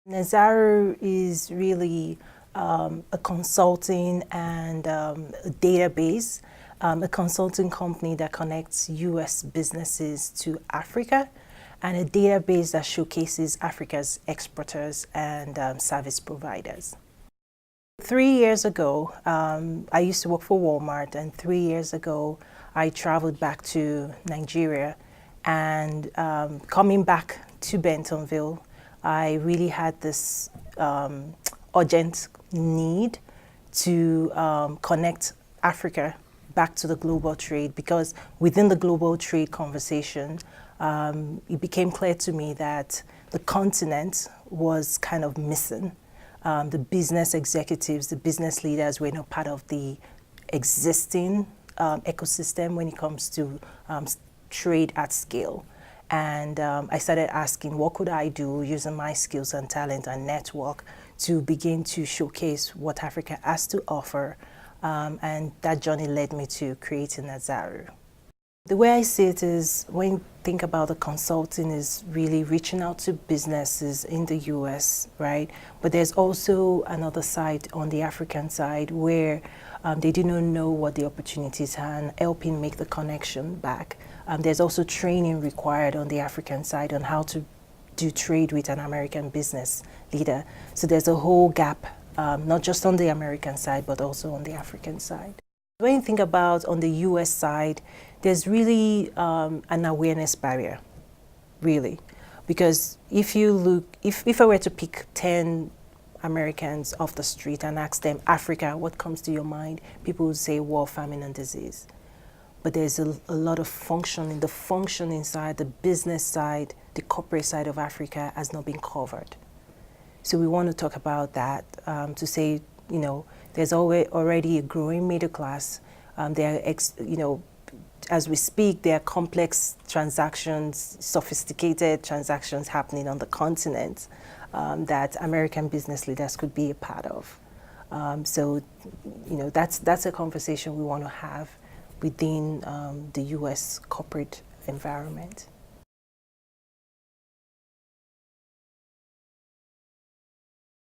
Nazaru is really a consulting and a database, a consulting company that connects U.S. businesses to Africa, and a database that showcases Africa's exporters and service providers. 3 years ago, I used to work for Walmart, and 3 years ago, I traveled back to Nigeria, and coming back to Bentonville, I really had this urgent need to connect Africa back to the global trade, because within the global trade conversation, it became clear to me that the continent was kind of missing. The business executives, the business leaders were not part of the existing ecosystem when it comes to trade at scale. And I started asking, what could I do using my skills and talent and network to begin to showcase what Africa has to offer? And that journey led me to creating Nazaru. The way I see it is, when you think about the consulting, is really reaching out to businesses in the US, right? But there's also another side on the African side where they do not know what the opportunities are, and helping make the connection back. There's also training required on the African side on how to do trade with an American business leader. So there's a whole gap, not just on the American side, but also on the African side. When you think about on the US side, there's really an awareness barrier, really. Because if you look, if I were to pick 10 Americans off the street and ask them, Africa, what comes to your mind? People would say war, famine, and disease. But there's a lot of functioning. The functioning side, the business side, the corporate side of Africa has not been covered. So we want to talk about that to say, you know, there's already a growing middle class. As we speak, there are complex transactions, sophisticated transactions happening on the continent that American business leaders could be a part of. So, you know, that's a conversation we want to have within the U.S. corporate environment.